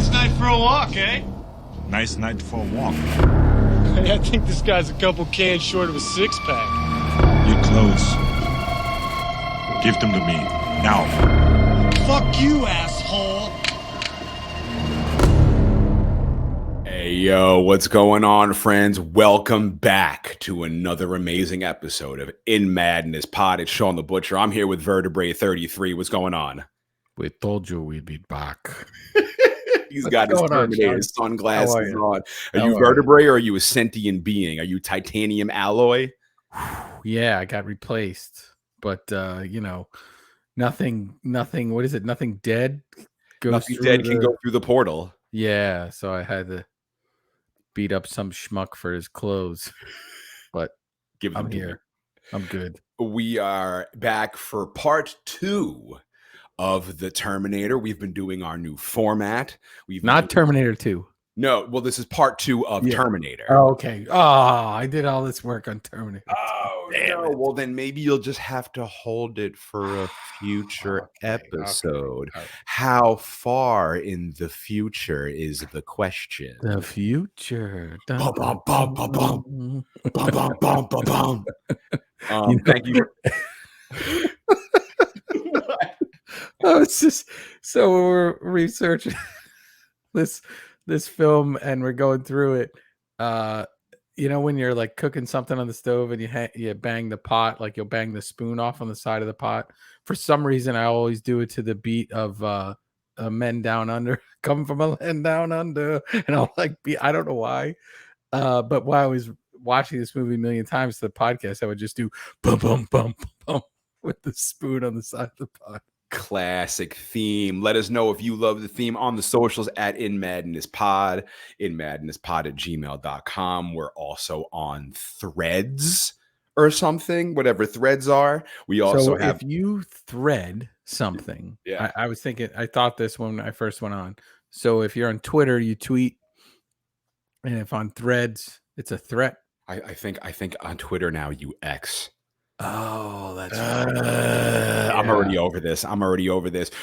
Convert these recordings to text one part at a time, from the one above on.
Nice night for a walk, eh? Nice night for a walk. Hey, I think this guy's a couple cans short of a six-pack. Your clothes. Give them to me. Now. Fuck you, asshole! Hey, yo, what's going on, friends? Welcome back to another amazing episode of In Madness Pod. It's Shawn the Butcher. I'm here with Vertebrae 33. What's going on? We told you we'd be back. He's What's got his going on, Terminator Shawn? sunglasses How are you? on. Are How you are vertebrae or are you a sentient being? Are you titanium alloy? Yeah, I got replaced, but nothing. What is it? Nothing dead goes Nothing through dead can go through the portal. Yeah, so I had to beat up some schmuck for his clothes, but Give them I'm to me. here. I'm good. We are back for part 2 of the Terminator. We've been doing our new format. We've Not Terminator 2. No, well, this is part 2 of Yeah. Terminator. Oh, okay. Oh, I did all this work on Terminator. Oh, Damn no. it. Well, then maybe you'll just have to hold it for a future episode. Okay. How far in the future is the question? The future. Bum, bum, bum, bum, bum. Bum, bum, bum, bum, bum. Thank you. Oh, it's just so we're researching this film and we're going through it. When you're like cooking something on the stove and you bang the pot, like you'll bang the spoon off on the side of the pot. For some reason, I always do it to the beat of Men Down Under, come from a land down under, and I'll I don't know why, but while I was watching this movie a million times to the podcast, I would just do bum bum bum bum with the spoon on the side of the pot. Classic theme. Let us know if you love the theme on the socials at InMadnessPod, InMadnessPod@gmail.com. We're also on Threads or something, whatever Threads are. We also have. If you thread something, Yeah. I was thinking, I thought this when I first went on. So if you're on Twitter, you tweet, and if on Threads, it's a threat. I think on Twitter now you X. Oh, that's I'm already over this.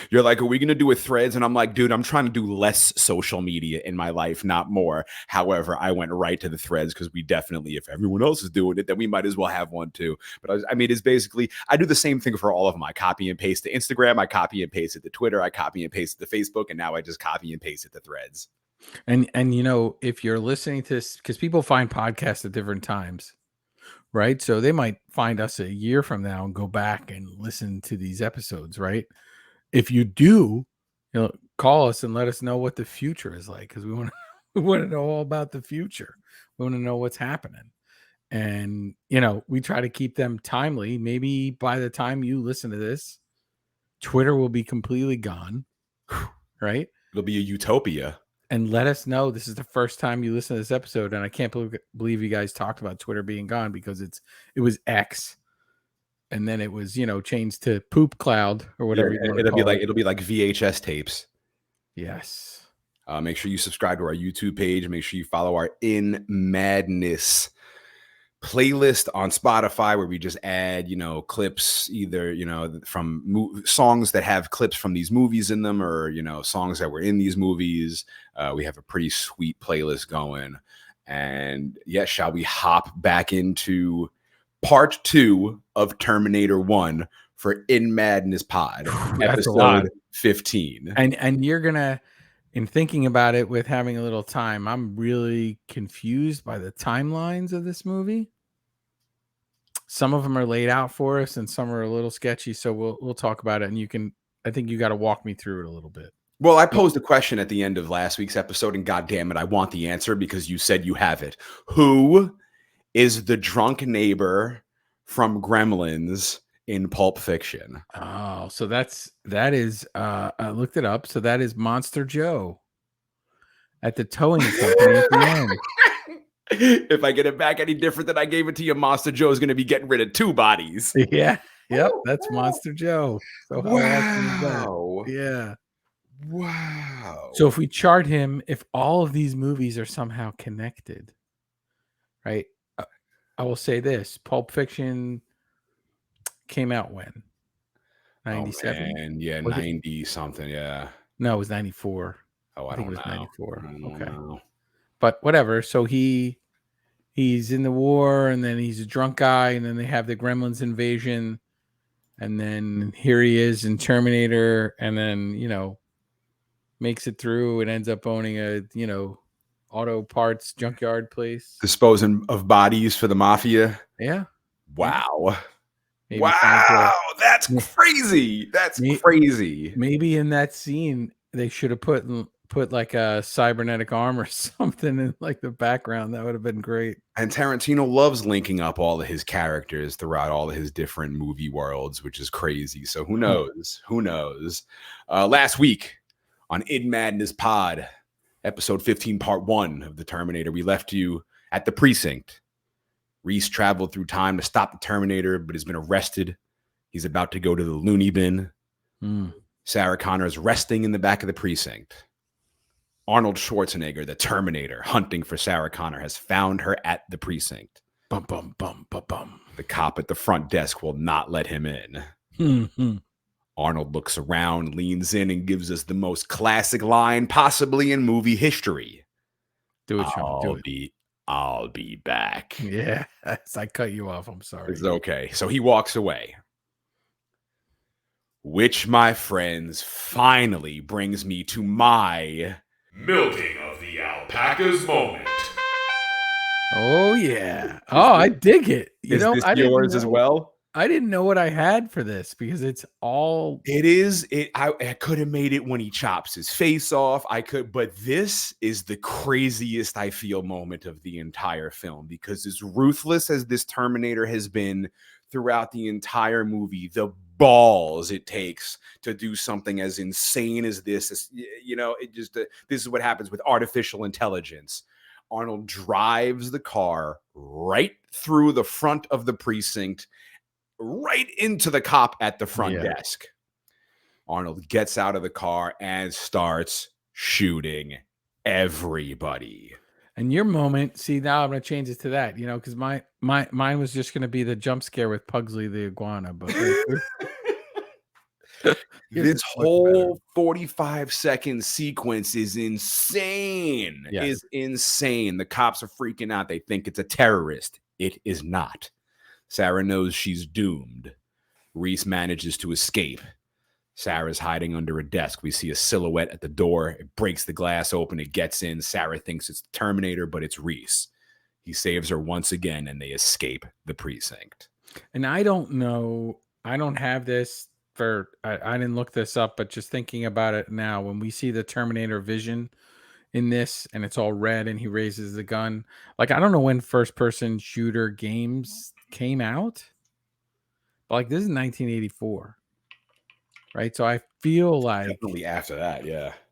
You're like, are we going to do a Threads? And I'm like, dude, I'm trying to do less social media in my life, not more. However, I went right to the Threads because we definitely, if everyone else is doing it, then we might as well have one too. But it's basically, I do the same thing for all of them. I copy and paste to Instagram. I copy and paste it to Twitter. I copy and paste it to Facebook. And now I just copy and paste it to Threads. And if you're listening to this, because people find podcasts at different times, right? So they might find us a year from now and go back and listen to these episodes, right? If you do, call us and let us know what the future is like, because we want to know all about the future. We want to know what's happening. And, we try to keep them timely. Maybe by the time you listen to this, Twitter will be completely gone, right? It'll be a utopia. And let us know. This is the first time you listen to this episode, and I can't believe you guys talked about Twitter being gone, because it was X, and then it was changed to Poop Cloud or whatever. Yeah, it'll be like VHS tapes. Yes. Make sure you subscribe to our YouTube page. Make sure you follow our In Madness playlist on Spotify, where we just add clips, either from songs that have clips from these movies in them, or songs that were in these movies. We have a pretty sweet playlist going. And yes, shall we hop back into part 2 of Terminator 1 for In Madness Pod, episode 15? And you're gonna, in thinking about it with having a little time, I'm really confused by the timelines of this movie. Some of them are laid out for us and some are a little sketchy. So we'll talk about it, and I think you got to walk me through it a little bit. Well, I posed a question at the end of last week's episode, and God damn it, I want the answer because you said you have it. Who is the drunk neighbor from Gremlins in Pulp Fiction? Oh, so that is I looked it up. So that is Monster Joe at the towing company at the end. If I get it back any different than I gave it to you, Monster Joe is going to be getting rid of 2 bodies. Yeah. Yep. That's Monster Joe. So how awesome is that? Yeah. Wow. So if we chart him, if all of these movies are somehow connected, right? I will say this: Pulp Fiction came out when? 97? And yeah, 90 something. Yeah. No, it was 94. Oh, I I think it don't was know. 94. I don't Okay. know. But whatever. So he's in the war, and then he's a drunk guy, and then they have the Gremlins invasion, and then here he is in Terminator, and then makes it through and ends up owning a auto parts junkyard place. Disposing of bodies for the mafia. Yeah. Wow. Maybe finds Wow. That's a crazy. That's may- crazy. maybe in that scene they should have put like a cybernetic arm or something in like the background. That would have been great. And Tarantino loves linking up all of his characters throughout all of his different movie worlds, which is crazy. So who knows? Who knows? Last week on In Madness Pod, episode 15, part 1 of the Terminator, we left you at the precinct. Reese traveled through time to stop the Terminator, but has been arrested. He's about to go to the loony bin. Sarah Connor is resting in the back of the precinct. Arnold Schwarzenegger, the Terminator, hunting for Sarah Connor, has found her at the precinct. Bum, bum, bum, bum, bum. The cop at the front desk will not let him in. Arnold looks around, leans in, and gives us the most classic line possibly in movie history. Do it, Shawn. Do it. I'll be back. Yeah, I cut you off. I'm sorry. It's okay. So he walks away. Which, my friends, finally brings me to my Milking of the alpacas moment. Oh yeah. Oh, I dig it. Is this yours as well? I didn't know what I had for this because it's all. It is. I could have made it when he chops his face off. I could, but this is the craziest I feel moment of the entire film, because as ruthless as this Terminator has been throughout the entire movie, the balls it takes to do something as insane as this, this is what happens with artificial intelligence. Arnold drives the car right through the front of the precinct, right into the cop at the front desk. Arnold gets out of the car and starts shooting everybody. And your moment, see, now I'm going to change it to that, because mine was just going to be the jump scare with Pugsley the iguana. But this whole 45-second sequence is insane. Yes. Is insane. The cops are freaking out. They think it's a terrorist. It is not. Sarah knows she's doomed. Reese manages to escape. Sarah's hiding under a desk. We see a silhouette at the door. It breaks the glass open. It gets in. Sarah thinks it's the Terminator, but it's Reese. He saves her once again, and they escape the precinct. And I don't know. I don't have this for. I didn't look this up, but just thinking about it now, when we see the Terminator vision in this, and it's all red, and he raises the gun. Like, I don't know when first-person shooter games came out. But like, this is 1984. Right, so I feel like definitely after that,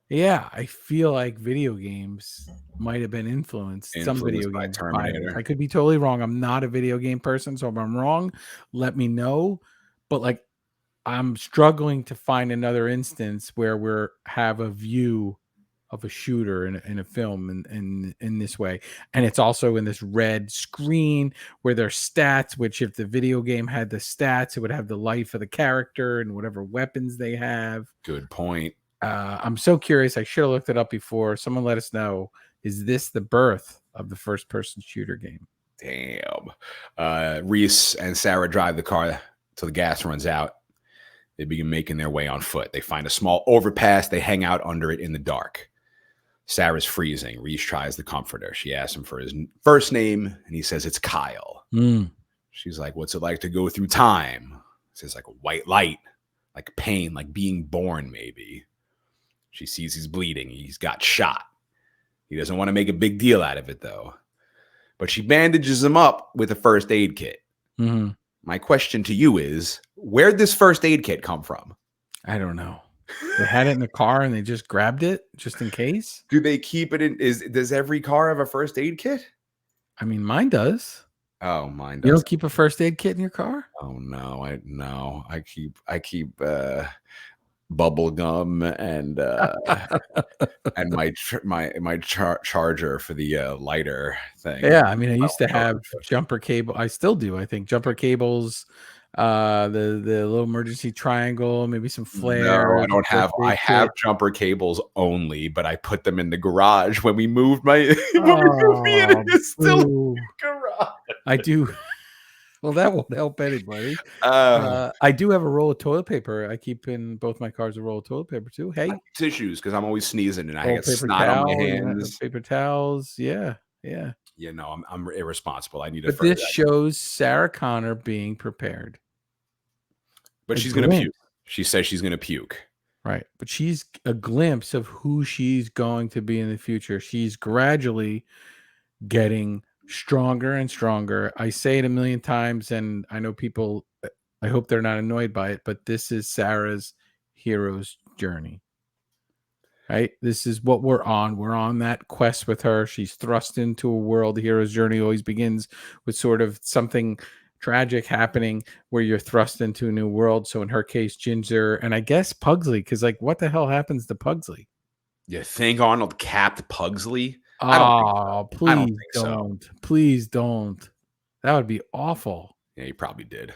yeah, I feel like video games might have been influenced some video by games. Terminator. I could be totally wrong. I'm not a video game person, so if I'm wrong, let me know. But like, I'm struggling to find another instance where we have a view of a shooter in a film in this way, and it's also in this red screen where there's stats, which if the video game had the stats, it would have the life of the character and whatever weapons they have. Good point. I'm so curious. I should have looked it up before. Someone let us know. Is this the birth of the first person shooter game? Damn. Reese and Sarah drive the car till the gas runs out. They begin making their way on foot. They find a small overpass. They hang out under it in the dark. Sarah's freezing. Reese tries to comfort her. She asks him for his first name, and he says it's Kyle. She's like, what's it like to go through time? He says, like a white light, like pain, like being born, maybe. She sees he's bleeding. He's got shot. He doesn't want to make a big deal out of it, though. But she bandages him up with a first aid kit. My question to you is, where'd this first aid kit come from? I don't know. They had it in the car and they just grabbed it just in case. Do they keep it in? Does every car have a first aid kit? I mean, mine does. Oh, mine does. You don't keep a first aid kit in your car? Oh no, I keep bubble gum and and my charger for the lighter thing. Yeah, I mean, I used to have jumper cable. I still do. I think jumper cables. The little emergency triangle, maybe some No, I flares, don't first have. I aid have kit. jumper cables only, but I put them in the garage when we moved my when we moved me in. Oh, It's still in boo. the garage. I do. Well, that won't help anybody. Uh, I do have a roll of toilet paper. I keep in both my cars a roll of toilet paper too. Hey, tissues because I'm always sneezing and I roll get of paper snot on my towels, hands. paper towels. Yeah, yeah. You know, I'm irresponsible. I need to But further this that. shows Sarah Connor being prepared. But A she's gonna puke. glimpse, She says she's gonna puke. right? But she's a glimpse of who she's going to be in the future. She's gradually getting stronger and stronger. I say it a million times, and I know people, I hope they're not annoyed by it, but this is Sarah's hero's journey, right? This is what we're on. We're on that quest with her. She's thrust into a world. The hero's journey always begins with sort of something tragic happening where you're thrust into a new world. So in her case, Ginger, and I guess Pugsley, because like, what the hell happens to Pugsley? You think Arnold capped Pugsley? I don't think so. Oh, I don't please think so. don't. Please don't. That would be awful. Yeah, he probably did.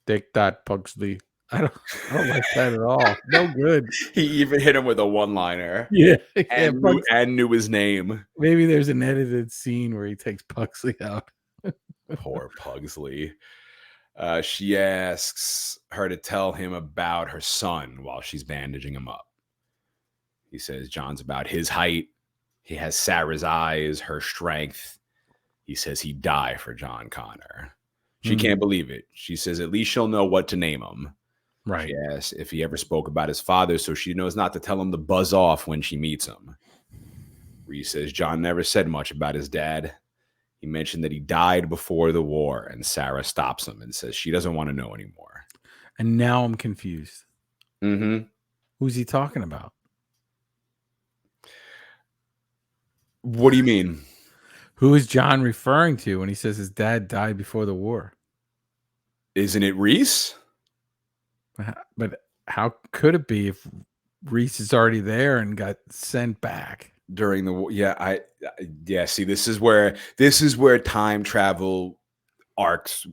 Take that, Pugsley. I don't like that at all. No good. He even hit him with a one-liner Yeah, yeah. and knew his name. Maybe there's an edited scene where he takes Pugsley out. Poor Pugsley. She asks her to tell him about her son while she's bandaging him up. He says John's about his height. He has Sarah's eyes, her strength. He says he'd die for John Connor. She can't believe it. She says at least she'll know what to name him. Right. She asks if he ever spoke about his father, so she knows not to tell him to buzz off when she meets him. Reese says John never said much about his dad. He mentioned that he died before the war, and Sarah stops him and says she doesn't want to know anymore. And now I'm confused. Mm-hmm. Who's he talking about? What do you mean? Who is John referring to when he says his dad died before the war? Isn't it Reese? But how could it be if Reese is already there and got sent back During the war? Yeah, see, this is where time travel arcs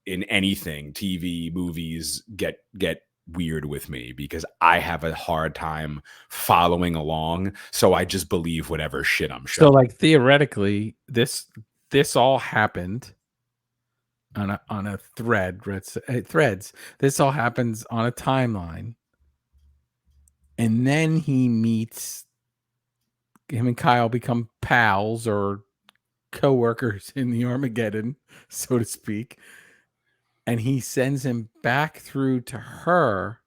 in anything, TV, movies get weird with me because I have a hard time following along. So I just believe whatever shit I'm shown. So, like, theoretically, this all happened on a thread. Threads. This all happens on a timeline, and then him and Kyle become pals or co-workers in the Armageddon, so to speak, and he sends him back through to her.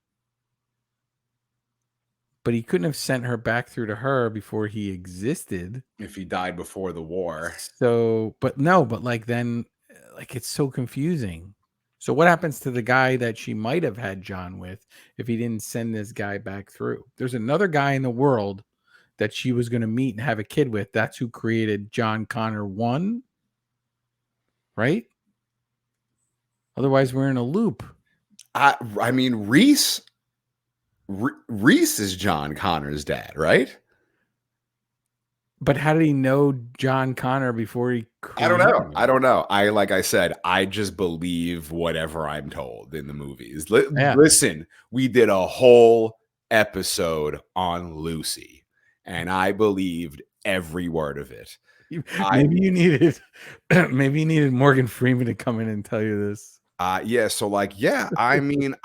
But he couldn't have sent her back through to her before he existed. If he died before the war. So, but like then, like it's so confusing. So what happens to the guy that she might have had John with if he didn't send this guy back through? There's another guy in the world that she was going to meet and have a kid with. That's who created John Connor 1, right? Otherwise, we're in a loop. I mean, Reese is John Connor's dad, right? But how did he know John Connor before he created him? I don't know. Like I said, I just believe whatever I'm told in the movies. Listen, we did a whole episode on Lucy, and I believed every word of it. Maybe you needed Morgan Freeman to come in and tell you this. Yeah. So I mean,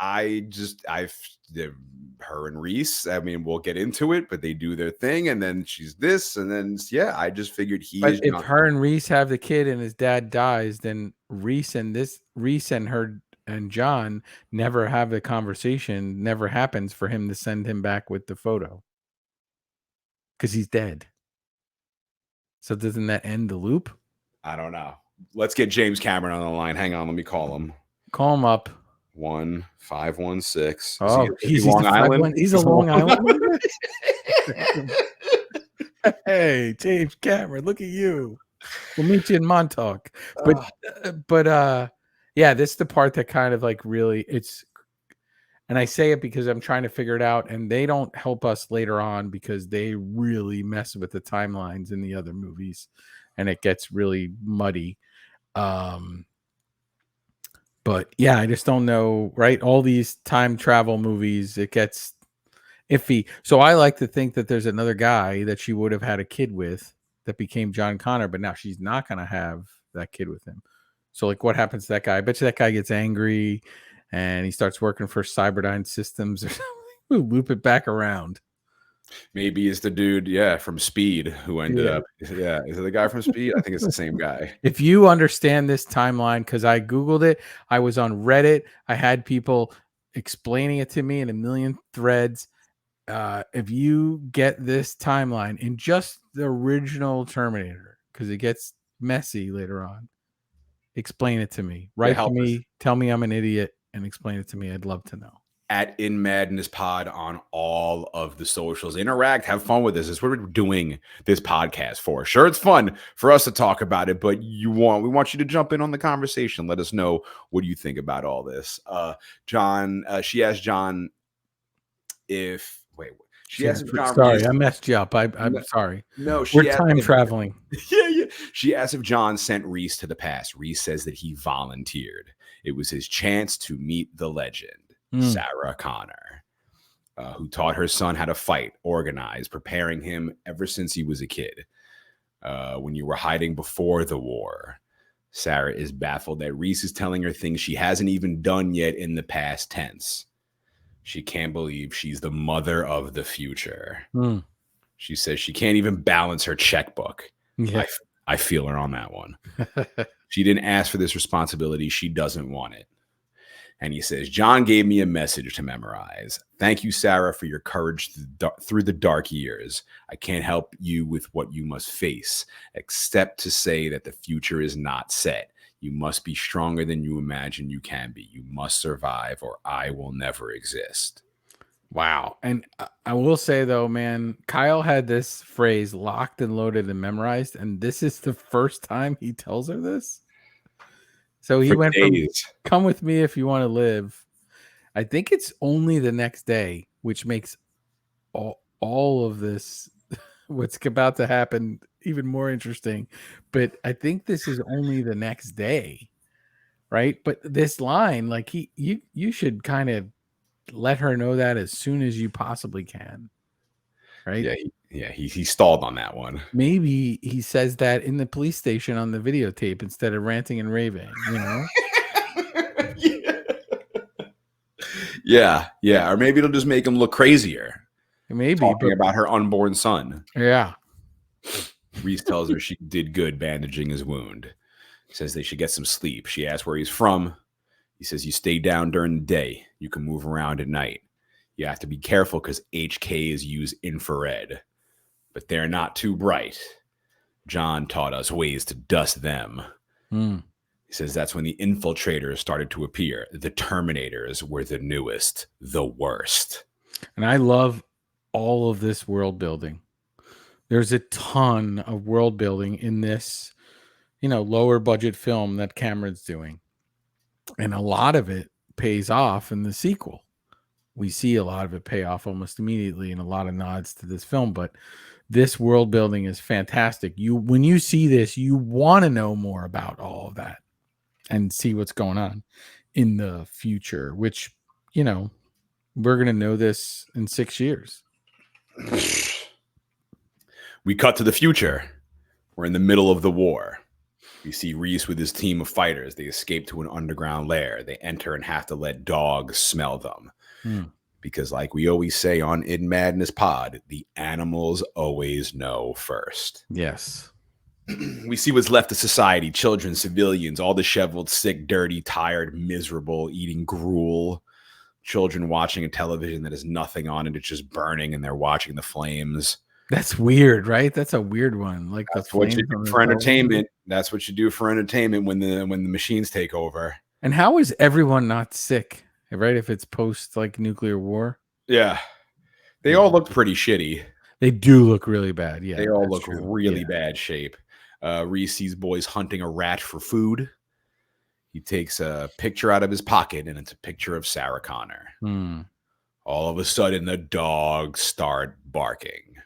her and Reese, I mean, we'll get into it, but they do their thing, and then she's this, and then I just figured But if her and Reese have the kid and his dad dies, then Reese and her and John never have the conversation. Never happens for him to send him back with the photo because he's dead. So doesn't that end the loop? I don't know. Let's get James Cameron on the line. Hang on, let me call him. Call him up. 1516. Oh, he's Long Island. He's a Long Island. Hey, James Cameron, look at you. We'll meet you in Montauk. But yeah, this is the part that kind of like really and I say it because I'm trying to figure it out, and they don't help us later on because they really mess with the timelines in the other movies, and it gets really muddy. But yeah, I just don't know, right? All these time travel movies, it gets iffy. So I like to think that there's another guy that she would have had a kid with that became John Connor, but now she's not going to have that kid with him. So like, what happens to that guy? I bet you that guy gets angry and he starts working for Cyberdyne Systems or something. We'll loop it back around. Maybe it's the dude, from Speed who ended Yeah. up. Yeah, is it the guy from Speed? I think it's the same guy. If you understand this timeline, because I Googled it, I was on Reddit, I had people explaining it to me in a million threads. If you get this timeline in just the original Terminator, because it gets messy later on, explain it to me. Yeah, Write to help us me, tell me I'm an idiot, and explain it to me. I'd love to know. at In Madness Pod on all of the socials. Interact, have fun with this. It's what we're doing this podcast for. Sure, it's fun for us to talk about it, but we want you to jump in on the conversation. Let us know what you think about all this. John, she asked John if she asked if John Sorry, Reese. I messed you up. I'm No, sorry. no, We're she asked time if, traveling. yeah. She asked if John sent Reese to the past. Reese says that he volunteered. It was his chance to meet the legend, Sarah Connor, who taught her son how to fight, organize, preparing him ever since he was a kid. When you were hiding before the war, Sarah is baffled that Reese is telling her things she hasn't even done yet in the past tense. She can't believe she's the mother of the future. She says she can't even balance her checkbook. Yeah. I feel her on that one. She didn't ask for this responsibility. She doesn't want it. And he says, John gave me a message to memorize. Thank you, Sarah, for your courage through the dark years. I can't help you with what you must face, except to say that the future is not set. You must be stronger than you imagine you can be. You must survive, or I will never exist. Wow. And I will say, though, man, Kyle had this phrase locked and loaded and memorized. And this is the first time he tells her this. So he went from come with me if you want to live. I think it's only the next day, which makes all of this, what's about to happen, even more interesting. But I think this is only the next day, right? But this line, like you should kind of let her know that as soon as you possibly can, right? He stalled on that one. Maybe he says that in the police station on the videotape instead of ranting and raving, you know? Yeah. Or maybe it'll just make him look crazier. Maybe talking about her unborn son. Yeah. Reese tells her she did good bandaging his wound. Says they should get some sleep. She asks where he's from. He says you stay down during the day. You can move around at night. You have to be careful because HKs use infrared, but they're not too bright. John taught us ways to dust them. He says that's when the infiltrators started to appear. The Terminators were the newest, the worst. And I love all of this world building. There's a ton of world building in this, lower budget film that Cameron's doing. And a lot of it pays off in the sequel. We see a lot of it pay off almost immediately and a lot of nods to this film, but this world building is fantastic. When you see this, you want to know more about all of that and see what's going on in the future, which, we're going to know this in 6 years. We cut to the future. We're in the middle of the war. We see Reese with his team of fighters. They escape to an underground lair. They enter and have to let dogs smell them. Because like we always say on In Madness Pod, the animals always know first. Yes. We see what's left of society, children, civilians, all disheveled, sick, dirty, tired, miserable, eating gruel. Children watching a television that has nothing on it. It's just burning and they're watching the flames. That's weird, right? That's a weird one. Like that's what you do for entertainment. That's what you do for entertainment when the machines take over. And how is everyone not sick? Right? If it's post like nuclear war. Yeah. They all look pretty shitty. They do look really bad. Yeah. They all look really bad shape. Reese sees boys hunting a rat for food. He takes a picture out of his pocket and it's a picture of Sarah Connor. All of a sudden the dogs start barking.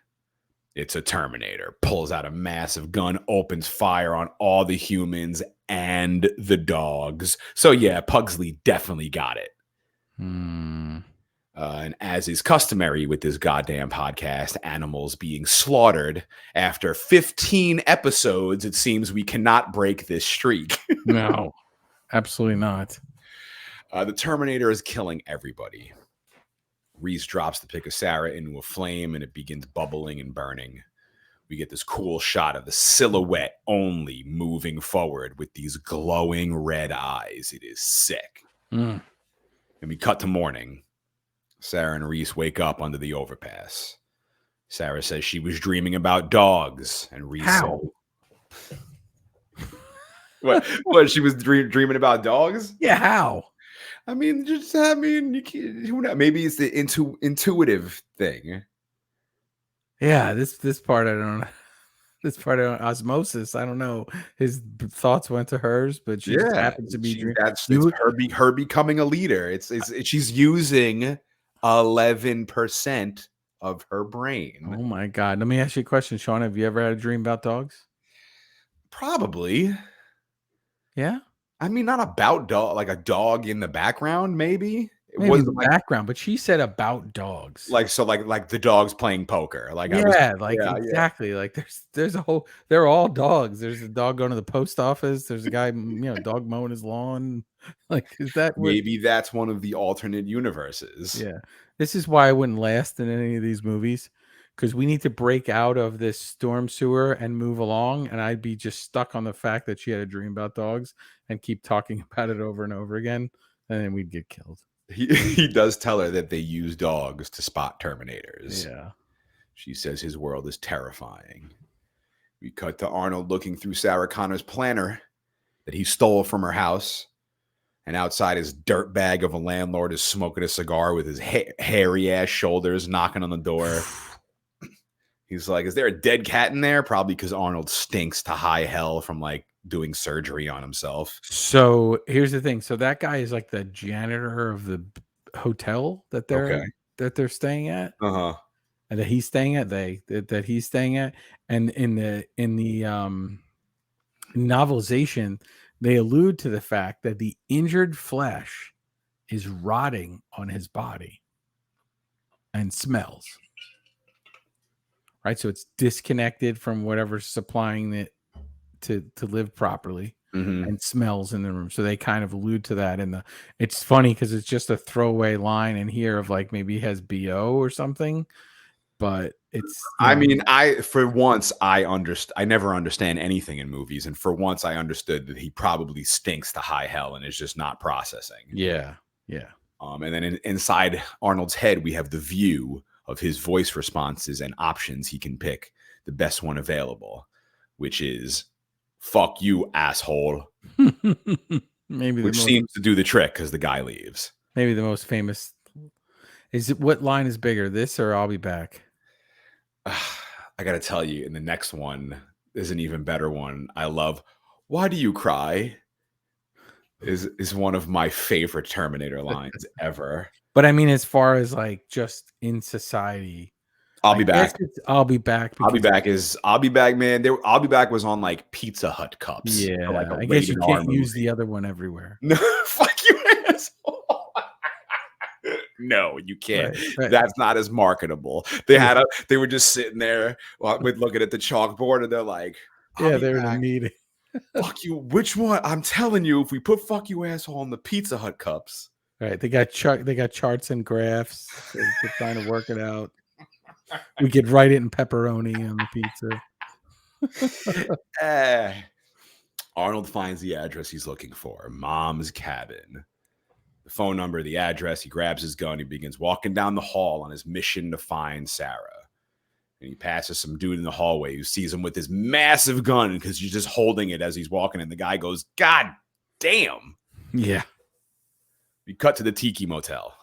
It's a Terminator. Pulls out a massive gun, opens fire on all the humans and the dogs. So yeah, Pugsley definitely got it. And as is customary with this goddamn podcast, animals being slaughtered, after 15 episodes, it seems we cannot break this streak. No, absolutely not. The Terminator is killing everybody. Reese drops the pick of Sarah into a flame and it begins bubbling and burning. We get this cool shot of the silhouette only moving forward with these glowing red eyes. It is sick. And we cut to morning. Sarah and Reese wake up under the overpass. Sarah says she was dreaming about dogs. And Reese How? said, what? She was dreaming about dogs? Yeah, how? I mean, you can't, who knows? Maybe it's the intuitive thing. Yeah, this part I don't. This part of osmosis, I don't know. His thoughts went to hers, but she just happens to be dreaming. That's her becoming a leader. It's she's using 11% of her brain. Oh my God! Let me ask you a question, Shawn. Have you ever had a dream about dogs? Probably. Yeah. I mean, not about dog, like a dog in the background, maybe. It Maybe wasn't the background, but she said about dogs. like the dogs playing poker. Like exactly. Like there's a whole. They're all dogs. There's a dog going to the post office. There's a guy, dog mowing his lawn. Like, is that maybe that's one of the alternate universes? Yeah, this is why I wouldn't last in any of these movies, because we need to break out of this storm sewer and move along. And I'd be just stuck on the fact that she had a dream about dogs and keep talking about it over and over again, and then we'd get killed. He does tell her that they use dogs to spot Terminators. Yeah. She says his world is terrifying. We cut to Arnold looking through Sarah Connor's planner that he stole from her house. And outside, his dirtbag of a landlord is smoking a cigar with his hairy ass shoulders, knocking on the door. He's like, is there a dead cat in there? Probably because Arnold stinks to high hell from like doing surgery on himself. So here's the thing. So that guy is like the janitor of the hotel that they're staying at. Uh-huh. And that he's staying at, that he's staying at. And in the novelization, they allude to the fact that the injured flesh is rotting on his body and smells. Right? So it's disconnected from whatever's supplying it to live properly, and smells in the room. So they kind of allude to that it's funny because it's just a throwaway line in here of like maybe he has BO or something, but it's I never understand anything in movies, and for once I understood that he probably stinks to high hell and is just not processing. Yeah. And then inside Arnold's head we have the view of his voice responses and options. He can pick the best one available, which is fuck you, asshole. Which seems to do the trick because the guy leaves. Maybe the most famous is it, what line is bigger, this or I'll be back? I gotta tell you, in the next one is an even better one. I love why do you cry is one of my favorite Terminator lines ever. But I mean, as far as like just in society, I'll be back. I'll be back. I'll be back, man. I'll be back was on like Pizza Hut cups. Yeah, like I guess you can't use the other one everywhere. No, fuck you, asshole. No, you can't. Right. That's not as marketable. They were just sitting there with looking at the chalkboard, and they're like, they're in a meeting. Fuck you. Which one? I'm telling you, if we put fuck you, asshole on the Pizza Hut cups. Right. They got charts and graphs. They're trying to work it out. We could write it in pepperoni on the pizza. Arnold finds the address he's looking for, Mom's cabin. The phone number, the address, he grabs his gun, he begins walking down the hall on his mission to find Sarah. And he passes some dude in the hallway who sees him with his massive gun because he's just holding it as he's walking, and the guy goes, God damn. Yeah. We cut to the Tiki Motel.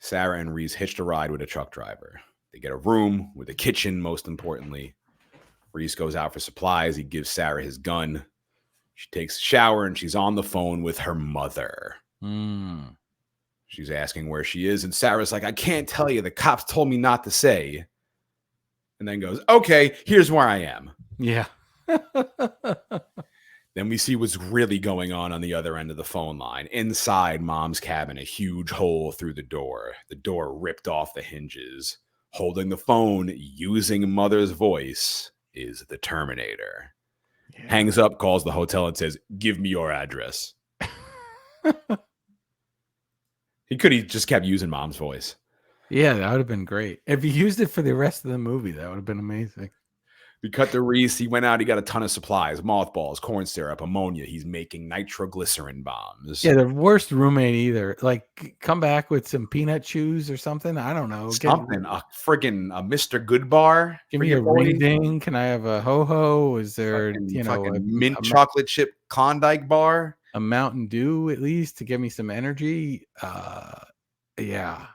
Sarah and Reese hitched a ride with a truck driver. They get a room with a kitchen, most importantly. Reese goes out for supplies. He gives Sarah his gun. She takes a shower, and she's on the phone with her mother. She's asking where she is, and Sarah's like, I can't tell you. The cops told me not to say. and then goes, okay, here's where I am. Yeah. Then we see what's really going on the other end of the phone line. Inside Mom's cabin, a huge hole through the door ripped off the hinges. Holding the phone, using Mother's voice, is the Terminator. Yeah. Hangs up, calls the hotel, and says, give me your address. He could have just kept using Mom's voice. Yeah, that would have been great. If you used it for the rest of the movie, that would have been amazing. We cut to Reese. He went out. He got a ton of supplies, mothballs, corn syrup, ammonia. He's making nitroglycerin bombs. Yeah, the worst roommate either. Like, come back with some peanut chews or something. I don't know. Something, a friggin' Mr. Good bar. Give me a ring ding. Can I have a ho-ho? Is there, fucking mint chocolate chip Klondike bar? A Mountain Dew at least to give me some energy. Yeah.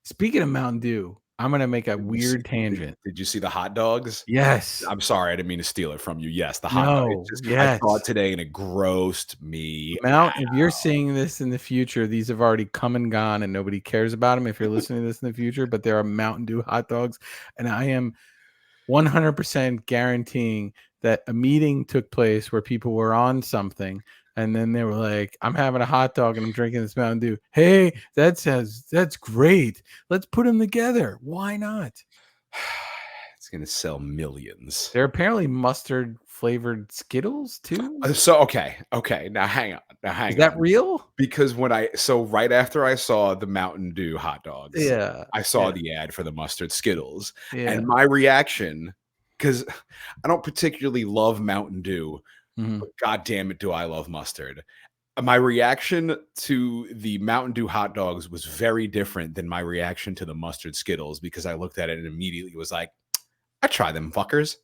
Speaking of Mountain Dew, I'm gonna make a weird tangent. Did you see the hot dogs? Yes. I'm sorry, I didn't mean to steal it from you. Yes, the hot dogs. Yes. I saw it today and it grossed me. If you're seeing this in the future, these have already come and gone, and nobody cares about them. If you're listening to this in the future, but there are Mountain Dew hot dogs, and I am 100% guaranteeing that a meeting took place where people were on something. And then they were like, I'm having a hot dog and I'm drinking this Mountain Dew. Hey, that's great. Let's put them together. Why not? It's going to sell millions. They're apparently mustard flavored Skittles too. So, okay. Now hang on. Is that real? Because right after I saw the Mountain Dew hot dogs, I saw the ad for the mustard Skittles. Yeah. And my reaction, because I don't particularly love Mountain Dew, but God damn it, do I love mustard. My reaction to the Mountain Dew hot dogs was very different than my reaction to the mustard Skittles, because I looked at it and immediately was like, I try them fuckers.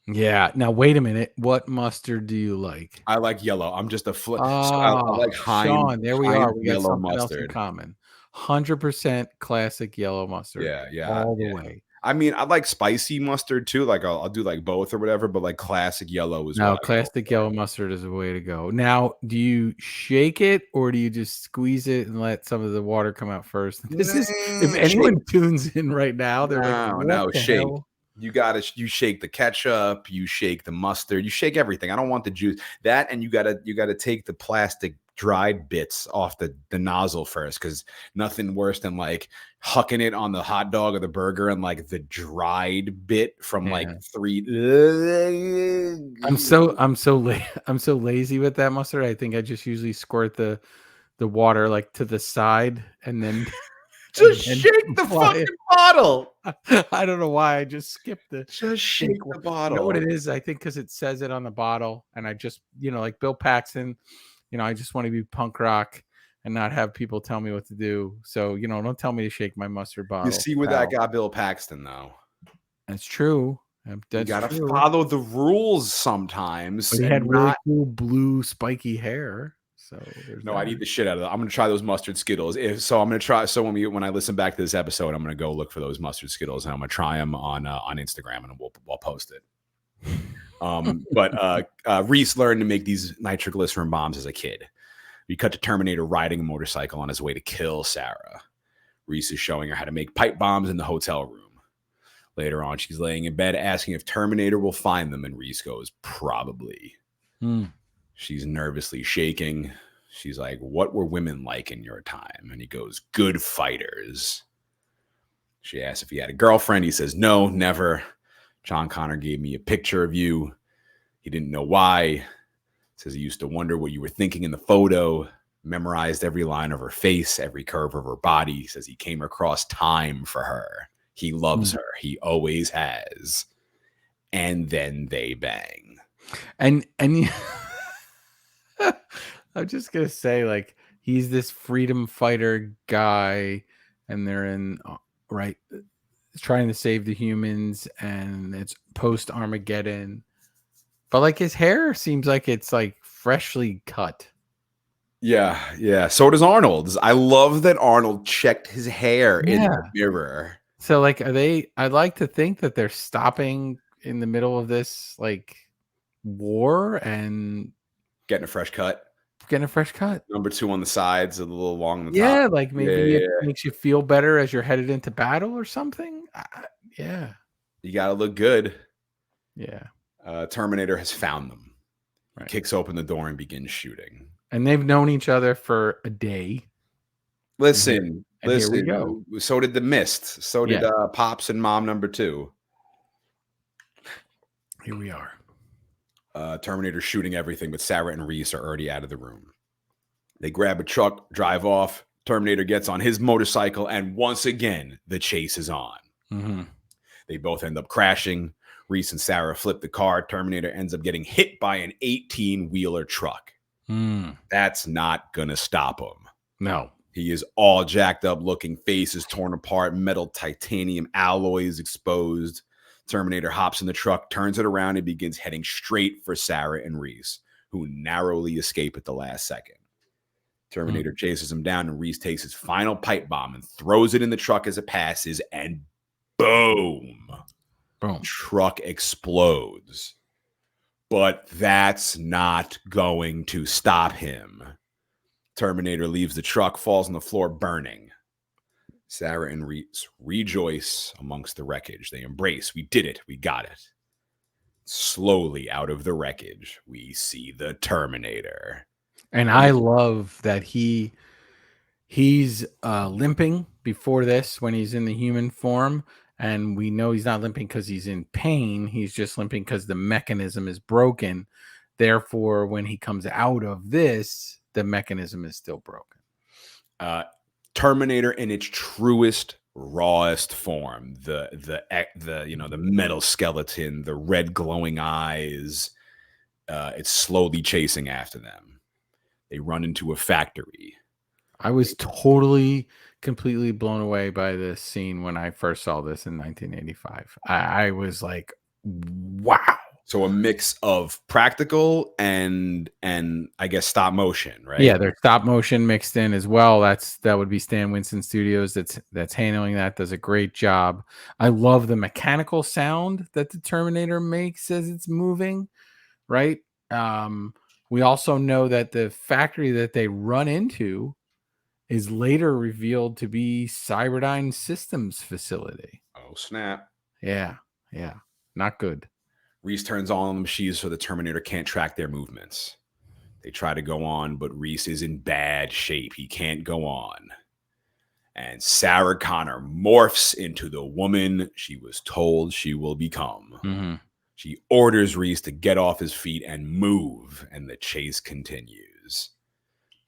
Yeah. Now, wait a minute. What mustard do you like? I like yellow. I'm just a flip. I like Heinz. Shawn, there we are. We got yellow something mustard. else in common. 100% classic yellow mustard. Yeah. All the way. I mean, I like spicy mustard too. Like I'll do like both or whatever, but like classic yellow is classic yellow mustard is the way to go. Now, do you shake it or do you just squeeze it and let some of the water come out first? This is if anyone tunes in right now, they're like, shake. Hell? You shake the ketchup, you shake the mustard, you shake everything. I don't want the juice. That, and you gotta take the plastic dried bits off the nozzle first, because nothing worse than like hucking it on the hot dog or the burger and like the dried bit from like three. I'm so lazy with that mustard. I think I just usually squirt the water like to the side and then just shake the fucking bottle. I don't know why I just skipped the shake the bottle. You know what it is? I think because it says it on the bottle, and I just like Bill Paxton. I just want to be punk rock and not have people tell me what to do. So, don't tell me to shake my mustard bottle. You see where that got Bill Paxton, though. That's true. You got to follow the rules sometimes. But he had really cool blue spiky hair. So I need the shit out of that. I'm going to try those mustard Skittles. I'm going to try. So when I listen back to this episode, I'm going to go look for those mustard Skittles, and I'm going to try them on Instagram, and we'll post it. But Reese learned to make these nitroglycerin bombs as a kid. We cut to Terminator riding a motorcycle on his way to kill Sarah. Reese is showing her how to make pipe bombs in the hotel room. Later on, she's laying in bed asking if Terminator will find them, and Reese goes, probably. She's nervously shaking. She's like, what were women like in your time? And he goes, good fighters. She asks if he had a girlfriend. He says, no, never. John Connor gave me a picture of you. He didn't know why. Says he used to wonder what you were thinking in the photo. Memorized every line of her face, every curve of her body. He says he came across time for her. He loves her. He always has. And then they bang. And I'm just gonna say, like, he's this freedom fighter guy, and they're in trying to save the humans, and it's post Armageddon. But like his hair seems like it's like freshly cut. Yeah. So does Arnold's. I love that Arnold checked his hair in the mirror. So like, I'd like to think that they're stopping in the middle of this like war and getting a fresh cut. Number 2 on the sides, a little long on the top. Yeah, like maybe it makes you feel better as you're headed into battle or something. Yeah. You got to look good. Yeah. Terminator has found them. He Right. kicks open the door and begins shooting. And they've known each other for a day. Listen, And here we go. So did the Mist. So did Yeah. Pops and Mom number 2. Here we are. Terminator shooting everything, but Sarah and Reese are already out of the room. They grab a truck, drive off. Terminator gets on his motorcycle, and once again, the chase is on. Mm-hmm. They both end up crashing. Reese and Sarah flip the car. Terminator ends up getting hit by an 18-wheeler truck. That's not going to stop him. No. He is all jacked up looking, face is torn apart, metal titanium alloys exposed. Terminator hops in the truck, turns it around, and begins heading straight for Sarah and Reese, who narrowly escape at the last second. Terminator chases him down, and Reese takes his final pipe bomb and throws it in the truck as it passes, and boom. Boom. Truck explodes. But that's not going to stop him. Terminator leaves the truck, falls on the floor, burning. Sarah and Reese rejoice amongst the wreckage. They embrace. We did it. We got it. Slowly out of the wreckage, we see the Terminator. And I love that he's limping before this when he's in the human form. And we know he's not limping because he's in pain. He's just limping because the mechanism is broken. Therefore, when he comes out of this, the mechanism is still broken. Terminator in its truest, rawest form. The metal skeleton, the red glowing eyes. It's slowly chasing after them. They run into a factory. I was completely blown away by this scene when I first saw this in 1985. I was like, wow. So a mix of practical and I guess stop motion, right? Yeah, there's stop motion mixed in as well. That would be Stan Winston Studios that's handling that, does a great job. I love the mechanical sound that the Terminator makes as it's moving, right? We also know that the factory that they run into is later revealed to be Cyberdyne Systems facility. Oh, snap. Yeah. Not good. Reese turns on the machines so the Terminator can't track their movements. They try to go on, but Reese is in bad shape. He can't go on. And Sarah Connor morphs into the woman she was told she will become. Mm-hmm. She orders Reese to get off his feet and move, and the chase continues.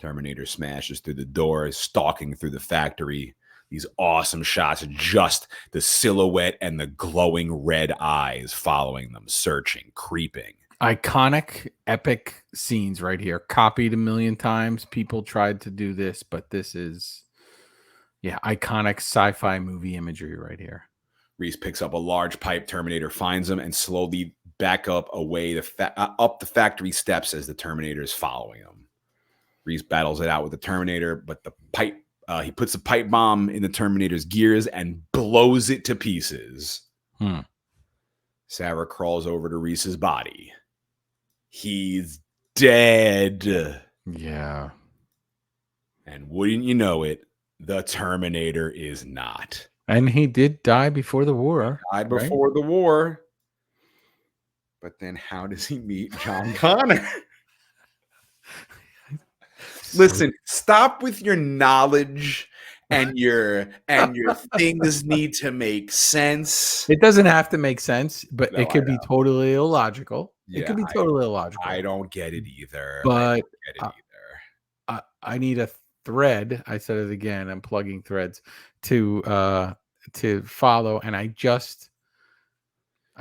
Terminator smashes through the door, stalking through the factory. These awesome shots, just the silhouette and the glowing red eyes following them, searching, creeping. Iconic, epic scenes right here. Copied a million times. People tried to do this, but this is, iconic sci-fi movie imagery right here. Reese picks up a large pipe. Terminator finds him and slowly back up away up the factory steps as the Terminator is following him. Reese battles it out with the Terminator, but the pipe, he puts the pipe bomb in the Terminator's gears and blows it to pieces. Sarah crawls over to Reese's body. He's dead. Yeah. And wouldn't you know it, the Terminator is not. And he did die before the war. Died before the war. But then how does he meet John Connor? Listen, stop with your knowledge and your things need to make sense. It doesn't have to make sense, but it could be totally illogical. Yeah, it could be totally illogical. I don't get it either. But I need a thread. I said it again. I'm plugging threads to follow, and I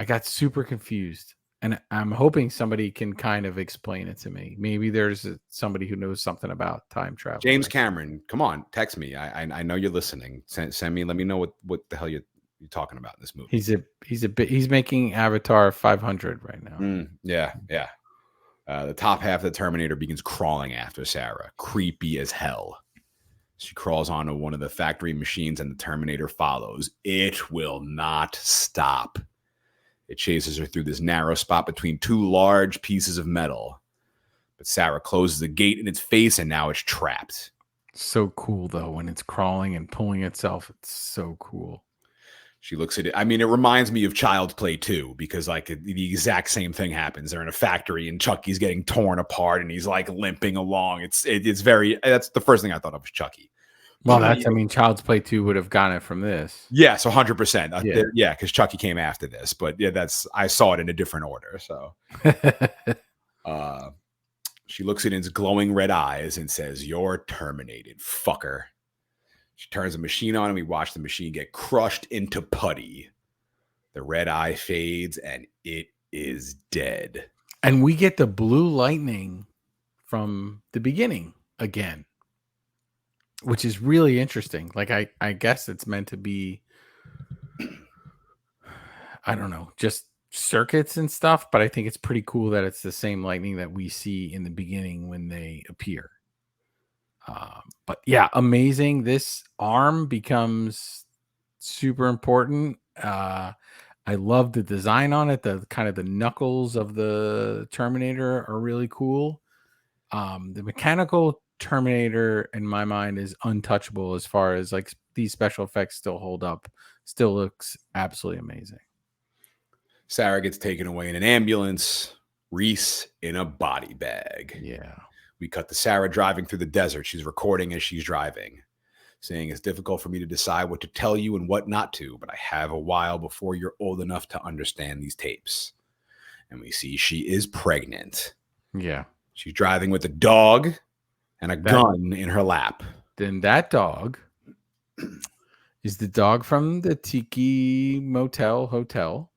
got super confused. And I'm hoping somebody can kind of explain it to me. Maybe there's somebody who knows something about time travel. James Cameron, come on, text me. I know you're listening. Send me. Let me know what the hell you're talking about in this movie. He's making Avatar 500 right now. Yeah. The top half of the Terminator begins crawling after Sarah, creepy as hell. She crawls onto one of the factory machines, and the Terminator follows. It will not stop. It chases her through this narrow spot between two large pieces of metal. But Sarah closes the gate in its face, and now it's trapped. So cool, though, when it's crawling and pulling itself. It's so cool. She looks at it. I mean, it reminds me of Child's Play 2 because like the exact same thing happens. They're in a factory and Chucky's getting torn apart and he's like limping along. It's very. That's the first thing I thought of was Chucky. Well, that's, I mean, Child's Play 2 would have gotten it from this. Yes, 100%. Yeah. Yeah, because Chucky came after this, but yeah, I saw it in a different order. So, she looks at his glowing red eyes and says, "You're terminated, fucker." She turns the machine on and we watch the machine get crushed into putty. The red eye fades and it is dead. And we get the blue lightning from the beginning again, which is really interesting. Like, I guess it's meant to be, I don't know, just circuits and stuff, but I think it's pretty cool that it's the same lightning that we see in the beginning when they appear. But yeah, amazing. This arm becomes super important. I love the design on it. The kind of the knuckles of the Terminator are really cool. The mechanical Terminator, in my mind, is untouchable as far as like these special effects still hold up. Still looks absolutely amazing. Sarah gets taken away in an ambulance. Reese in a body bag. Yeah. We cut to Sarah driving through the desert. She's recording as she's driving, saying it's difficult for me to decide what to tell you and what not to, but I have a while before you're old enough to understand these tapes. And we see she is pregnant. Yeah. She's driving with a dog and a gun in her lap. Then that dog is the dog from the Tiki Hotel.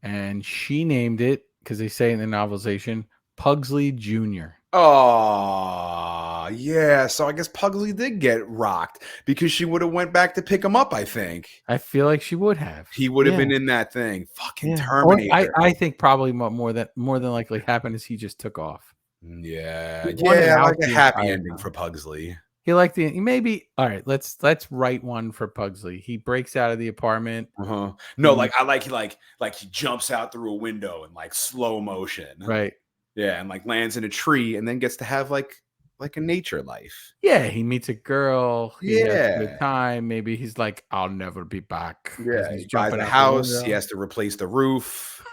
And she named it, because they say in the novelization, Pugsley Jr. Oh, yeah. So I guess Pugsley did get rocked because she would have went back to pick him up, I think. I feel like she would have. He would have been in that thing. Fucking Terminator. I think probably more than likely happened is he just took off. Yeah. Yeah, like a happy ending for Pugsley. He liked maybe. All right, let's write one for Pugsley. He breaks out of the apartment. No, like I like he jumps out through a window in like slow motion. Right. Yeah, and like lands in a tree and then gets to have like a nature life. Yeah, he meets a girl. He has a good Yeah. time. Maybe he's like, I'll never be back. Yeah, He's he buys jumping a out the house. He window. has to replace the roof.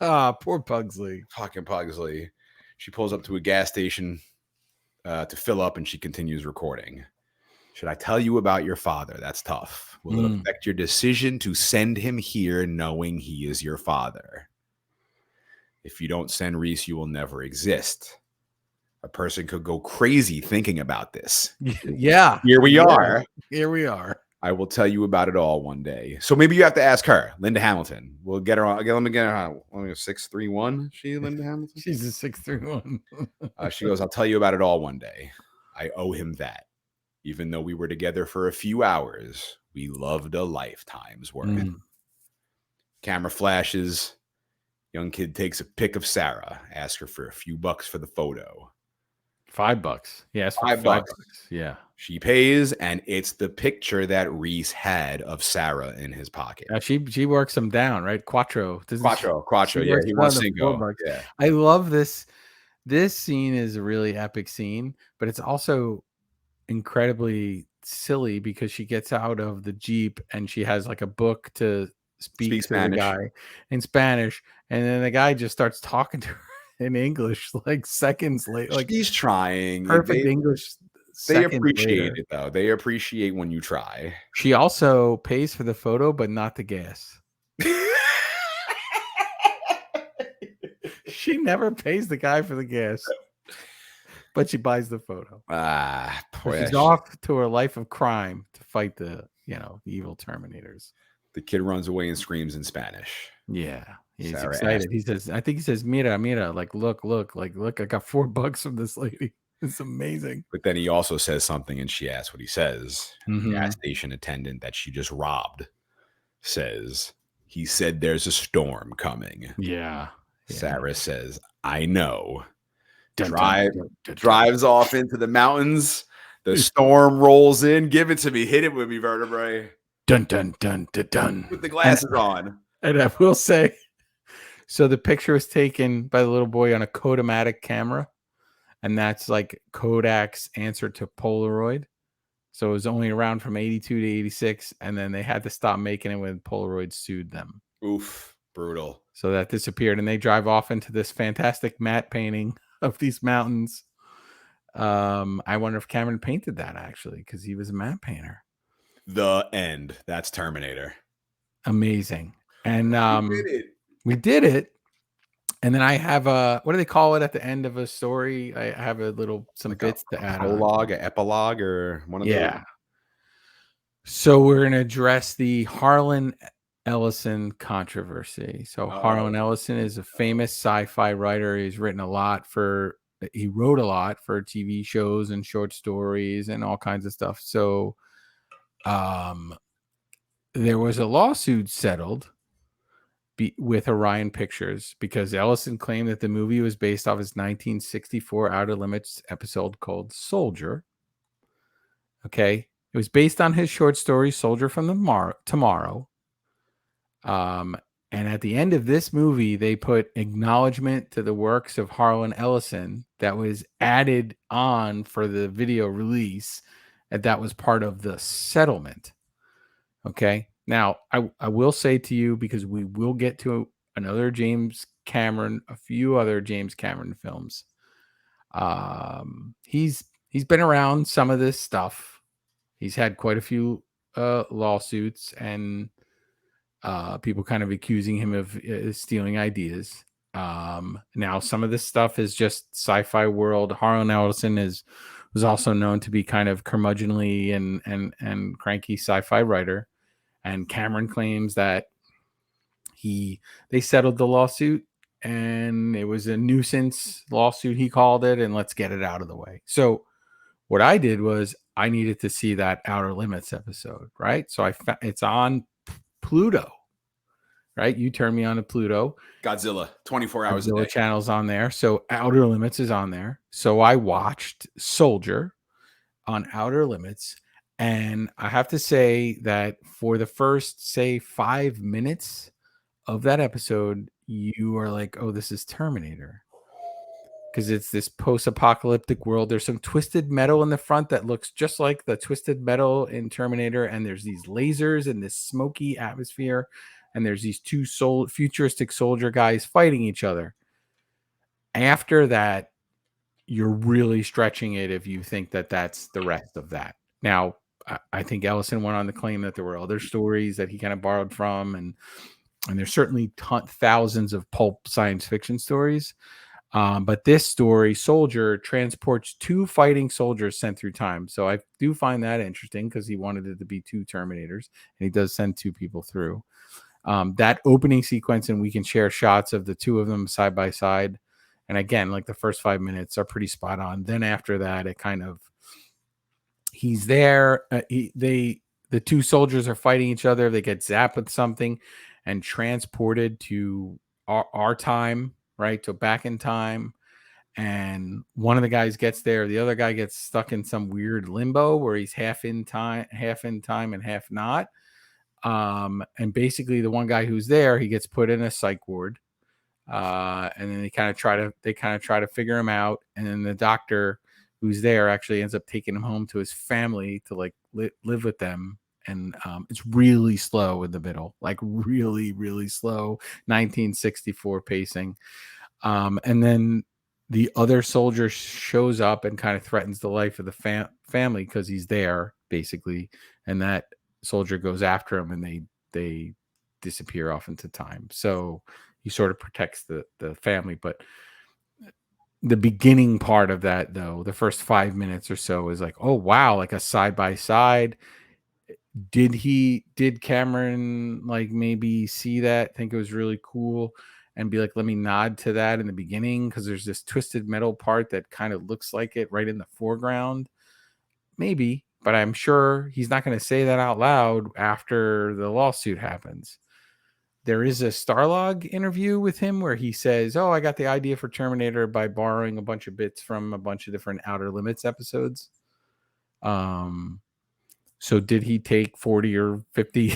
Poor Pugsley. Fucking Pugsley. She pulls up to a gas station to fill up and she continues recording. Should I tell you about your father? That's tough. Will it affect your decision to send him here knowing he is your father? If you don't send Reese, you will never exist. A person could go crazy thinking about this. Yeah. Here we are. Here we are. I will tell you about it all one day. So maybe you have to ask her, Linda Hamilton. We'll get her on. Let me get her on. 631. She Linda Hamilton? She's a 631. She goes, I'll tell you about it all one day. I owe him that. Even though we were together for a few hours, we loved a lifetime's worth. Camera flashes. Young kid takes a pic of Sarah. Asks her for a few bucks for the photo. $5. Yes, $5. Yeah. She pays, and it's the picture that Reese had of Sarah in his pocket. She works him down, right? Quattro. Quattro. Yeah, he wants Cinco. Yeah. I love this. This scene is a really epic scene, but it's also incredibly silly because she gets out of the Jeep and she has like a book to speak to Spanish. the guy in Spanish, and then the guy just starts talking to her in English like seconds later. Like he's trying. Perfect English. They appreciate it though. They appreciate when you try. She also pays for the photo, but not the gas. She never pays the guy for the gas, but she buys the photo. Poor She's off to her life of crime to fight the evil Terminators. The kid runs away and screams in Spanish. Yeah, he's excited. He says, I think he says, "Mira, mira," like look, I got $4 from this lady. It's amazing. But then he also says something, and she asks what he says. The gas station attendant that she just robbed says, he said there's a storm coming. Yeah. Sarah says, I know. Drives off into the mountains. The storm rolls in. Give it to me. Hit it with me, Vertebrae. Dun, dun, dun, dun, dun. With the glasses on. And I will say, so the picture was taken by the little boy on a Kodamatic camera. And that's like Kodak's answer to Polaroid. So it was only around from 82 to 86, and then they had to stop making it when Polaroid sued them. Oof, brutal. So that disappeared, and they drive off into this fantastic matte painting of these mountains. I wonder if Cameron painted that actually, because he was a matte painter. The end. That's Terminator. Amazing. And We we did it. And then I have a, what do they call it at the end of a story? I have a little, some like bits a to add prologue, an epilogue, or one of those. So we're going to address the Harlan Ellison controversy. So Harlan Ellison is a famous sci-fi writer. He wrote a lot for TV shows and short stories and all kinds of stuff. So there was a lawsuit settled with Orion Pictures because Ellison claimed that the movie was based off his 1964 Outer Limits episode called Soldier. Okay. It was based on his short story, Soldier from Tomorrow. And at the end of this movie, they put acknowledgement to the works of Harlan Ellison that was added on for the video release, and that was part of the settlement. Okay. Now, I will say to you, because we will get to a few other James Cameron films. He's been around some of this stuff. He's had quite a few lawsuits and people kind of accusing him of stealing ideas. Now, some of this stuff is just sci-fi world. Harlan Ellison was also known to be kind of curmudgeonly and cranky sci-fi writer. And Cameron claims that they settled the lawsuit and it was a nuisance lawsuit, he called it, and let's get it out of the way. So what I did was I needed to see that Outer Limits episode, right? So it's on Pluto, right? You turned me on to Pluto. Godzilla, 24 hours a day. Channel's on there. So Outer Limits is on there. So I watched Soldier on Outer Limits. And I have to say that for the first, say, 5 minutes of that episode, you are like, oh, this is Terminator. Because it's this post-apocalyptic world. There's some twisted metal in the front that looks just like the twisted metal in Terminator. And there's these lasers and this smoky atmosphere. And there's these two futuristic soldier guys fighting each other. After that, you're really stretching it if you think that that's the rest of that. Now, I think Ellison went on to claim that there were other stories that he kind of borrowed from, and there's certainly thousands of pulp science fiction stories. But this story, Soldier, transports two fighting soldiers sent through time. So I do find that interesting because he wanted it to be two Terminators, and he does send two people through. That opening sequence, and we can share shots of the two of them side by side. And again, like the first 5 minutes are pretty spot on. Then after that, it kind of, he's there. The two soldiers are fighting each other. They get zapped with something and transported to our time, right? So back in time. And one of the guys gets there. The other guy gets stuck in some weird limbo where he's half in time and half not. And basically the one guy who's there, he gets put in a psych ward. And then they kind of try to figure him out. And then the doctor who's there actually ends up taking him home to his family to like live with them. And it's really slow in the middle, like really, really slow 1964 pacing. And then the other soldier shows up and kind of threatens the life of the family because he's there basically. And that soldier goes after him and they disappear off into time. So he sort of protects the family. But the beginning part of that, though, the first 5 minutes or so is like, oh, wow, like a side by side. Did Cameron like maybe see that, think it was really cool and be like, let me nod to that in the beginning? Because there's this twisted metal part that kind of looks like it right in the foreground. Maybe, but I'm sure he's not going to say that out loud after the lawsuit happens. There is a Starlog interview with him where he says, oh, I got the idea for Terminator by borrowing a bunch of bits from a bunch of different Outer Limits episodes. So did he take 40 or 50,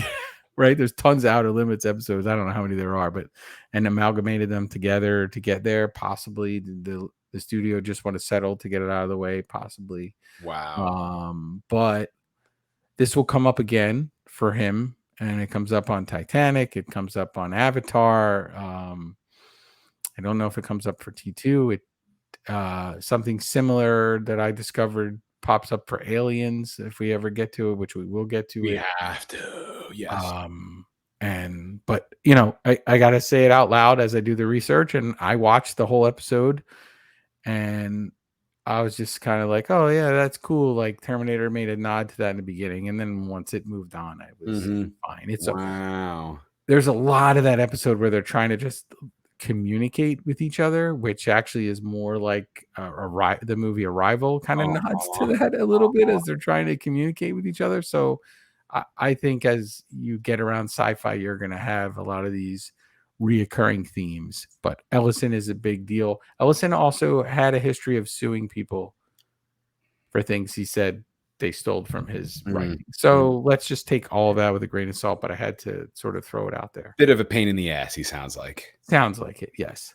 right? There's tons of Outer Limits episodes. I don't know how many there are, and amalgamated them together to get there. Possibly the studio just want to settle to get it out of the way. Possibly. Wow. But this will come up again for him, and it comes up on Titanic. It comes up on Avatar. I don't know if it comes up for T2. Something similar that I discovered pops up for Aliens if we ever get to it, which we will get to We it. have to, yes. But you know, I gotta say it out loud as I do the research, and I watched the whole episode, and I was just kind of like, oh yeah, that's cool. Like Terminator made a nod to that in the beginning, and then once it moved on, I was fine. Wow. There's a lot of that episode where they're trying to just communicate with each other, which actually is more like the movie Arrival kind of nods to that a little bit as they're trying to communicate with each other. So I think as you get around sci-fi, you're going to have a lot of these reoccurring themes. But Ellison is a big deal. Ellison also had a history of suing people for things he said they stole from his writing. So let's just take all of that with a grain of salt. But I had to sort of throw it out there. Bit of a pain in the ass, he sounds like. Sounds like it, yes.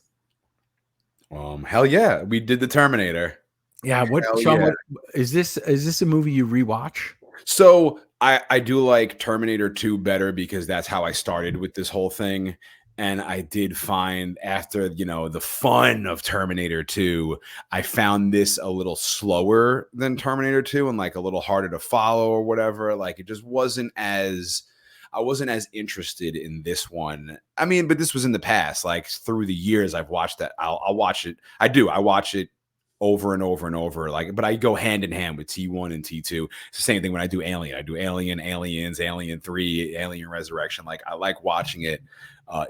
Hell yeah, we did the Terminator. Yeah, Shawn, what is this a movie you rewatch? So I do like Terminator 2 better because that's how I started with this whole thing. And I did find after, the fun of Terminator 2, I found this a little slower than Terminator 2 and like a little harder to follow or whatever. Like it just I wasn't as interested in this one. I mean, but this was in the past. Like through the years, I've watched that. I'll watch it. I watch it over and over and over. Like, but I go hand in hand with T1 and T2. It's the same thing when I do Alien. I do Alien, Aliens, Alien 3, Alien Resurrection. Like I like watching it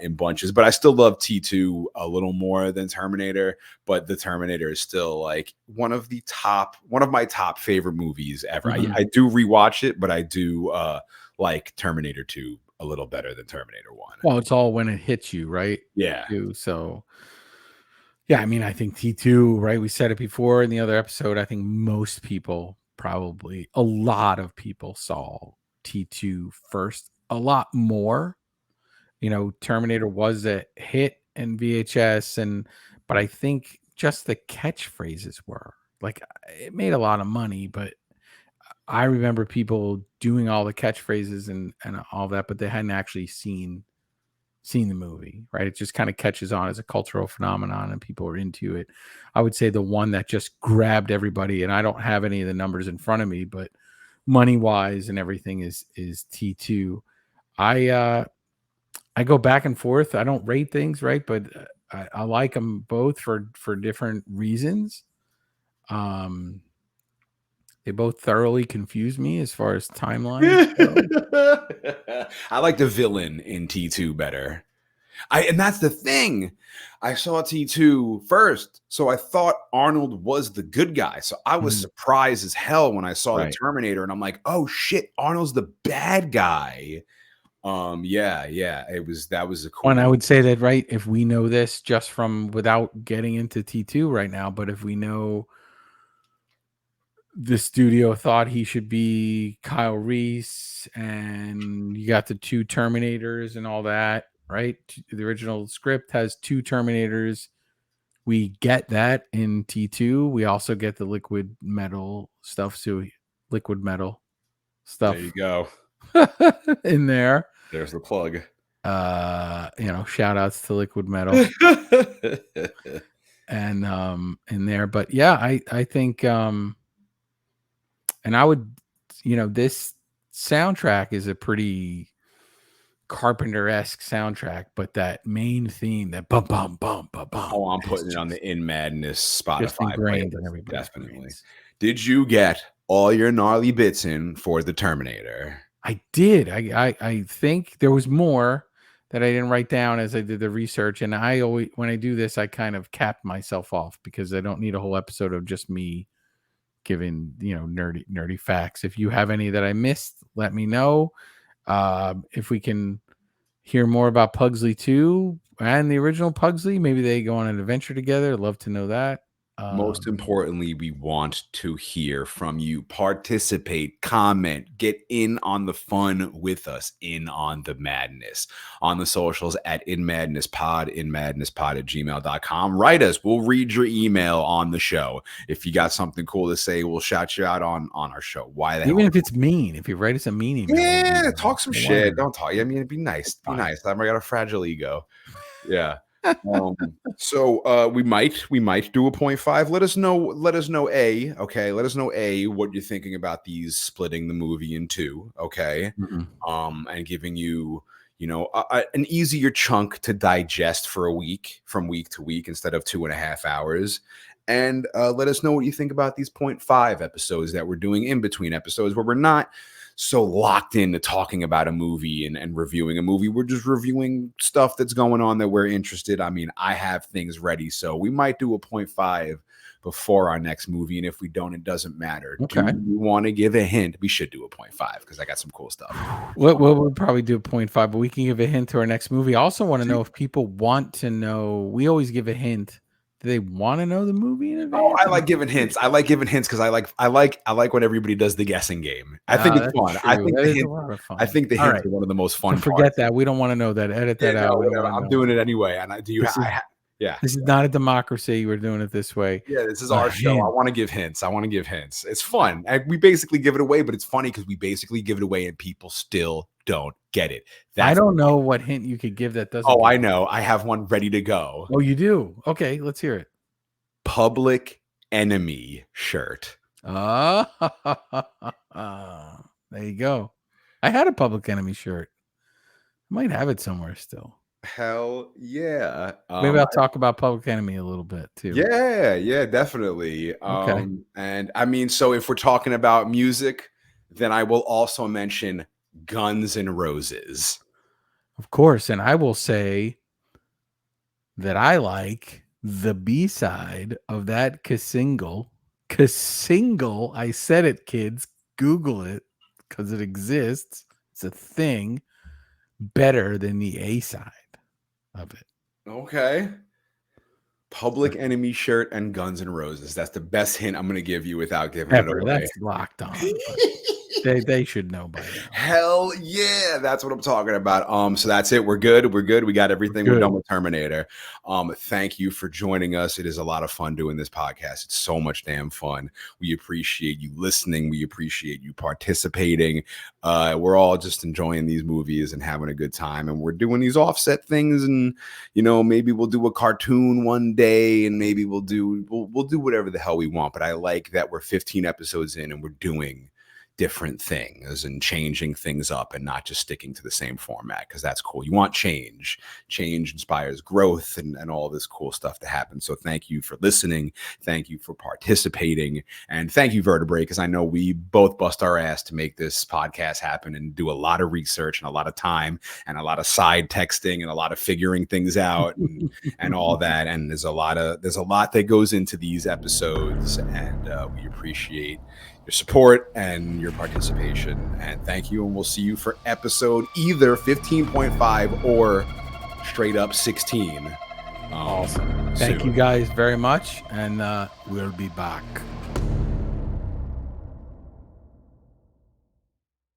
in bunches, but I still love T2 a little more than Terminator. But the Terminator is still like one of my top favorite movies ever. I do rewatch it, but I do like Terminator 2 a little better than Terminator 1. Well, it's all when it hits you, right? Yeah. So yeah, I mean, I think T2, right? We said it before in the other episode. I think most people, probably a lot of people, saw T2 first. A lot more. Terminator was a hit in VHS, but I think just the catchphrases were like, it made a lot of money, but I remember people doing all the catchphrases and all that, but they hadn't actually seen the movie, right? It just kind of catches on as a cultural phenomenon and people are into it. I would say the one that just grabbed everybody, and I don't have any of the numbers in front of me, but money wise and everything is T2. I go back and forth. I don't rate things, right? But I like them both for different reasons. They both thoroughly confuse me as far as timelines go. I like the villain in T2 better. And that's the thing. I saw T2 first, so I thought Arnold was the good guy. So I was surprised as hell when I saw the Terminator, and I'm like, oh shit, Arnold's the bad guy. That was a cool one. I would say that, right, if we know this just from without getting into T2 right now, but if we know the studio thought he should be Kyle Reese, and you got the two Terminators and all that, right? The original script has two Terminators. We get that in T2. We also get the liquid metal stuff. So liquid metal stuff. There you go. In there. There's the plug. Shout outs to liquid metal. And in there. But yeah, I think and I would, this soundtrack is a pretty Carpenter-esque soundtrack, but that main theme, that bum bum bum bum bum. Oh, I'm putting it on the In Madness Spotify playlist. Definitely. Brains. Did you get all your gnarly bits in for the Terminator? I did. I think there was more that I didn't write down as I did the research, and I always, when I do this, I kind of cap myself off because I don't need a whole episode of just me giving nerdy facts. If you have any that I missed, let me know. If we can hear more about Pugsley 2 and the original Pugsley, maybe they go on an adventure together. I'd love to know that. Most importantly, we want to hear from you. Participate, comment, get in on the fun with us, in on the madness. On the socials at InMadnessPod, InMadnessPod@gmail.com. Write us. We'll read your email on the show. If you got something cool to say, we'll shout you out on our show. Why the hell? Even if it's mean, if you write us a mean email. Yeah, talk some shit. Don't talk. I mean, it'd be nice. Be nice. I've got a fragile ego. Yeah. So we might do a 0.5. Let us know A, okay. Let us know A, what you're thinking about these splitting the movie in two, okay. And giving you an easier chunk to digest for a week, from week to week, instead of 2.5 hours. And let us know what you think about these 0.5 episodes that we're doing in between episodes, where we're not so locked into talking about a movie and reviewing a movie. We're just reviewing stuff that's going on that we're interested. I mean, I have things ready, so we might do a 0.5 before our next movie. And if we don't, it doesn't matter. Okay. Do you want to give a hint? We should do a 0.5 because I got some cool stuff. We'll probably do a 0.5, but we can give a hint to our next movie. I also want to know if people want to know. We always give a hint. Do they want to know the movie in advance? Oh, I like giving hints. I like giving hints because I like when everybody does the guessing game. I think it's fun. I think I think the hints are one of the most fun. Forget that. We don't want to know that. Edit that out. No, I'm doing it anyway. And this is not a democracy. We're doing it this way. Yeah, this is our show. I want to give hints. It's fun. We basically give it away, but it's funny because we basically give it away and people still don't get it. I don't know what hint you could give that doesn't. Oh, I know. I have one ready to go. Oh, you do? Okay, let's hear it. Public Enemy shirt. There you go. I had a Public Enemy shirt. I might have it somewhere still. Hell yeah. Maybe I'll talk about Public Enemy a little bit too. Yeah, definitely. Okay. And I mean, so if we're talking about music, then I will also mention Guns N' Roses. Of course, and I will say that I like the B-side of that Single. I said it, kids. Google it because it exists. It's a thing. Better than the A-side of it. Okay. Public Enemy shirt and Guns N' Roses. That's the best hint I'm going to give you without giving it away. That's locked on. They should know by now. Hell yeah, that's what I'm talking about. So that's it. We're good. We got everything. We're done with Terminator. Thank you for joining us. It is a lot of fun doing this podcast. It's so much damn fun. We appreciate you listening. We appreciate you participating. We're all just enjoying these movies and having a good time. And we're doing these offset things. And maybe we'll do a cartoon one day, and maybe we'll do whatever the hell we want. But I like that we're 15 episodes in and we're doing different things and changing things up and not just sticking to the same format, because that's cool. You want change. Change inspires growth and all this cool stuff to happen. So thank you for listening. Thank you for participating. And thank you, Vertebrae, because I know we both bust our ass to make this podcast happen and do a lot of research and a lot of time and a lot of side texting and a lot of figuring things out and all that. And there's a lot that goes into these episodes, and we appreciate your support and your participation. And thank you. And we'll see you for episode either 15.5 or straight up 16. Awesome. Thank you guys very much. And we'll be back.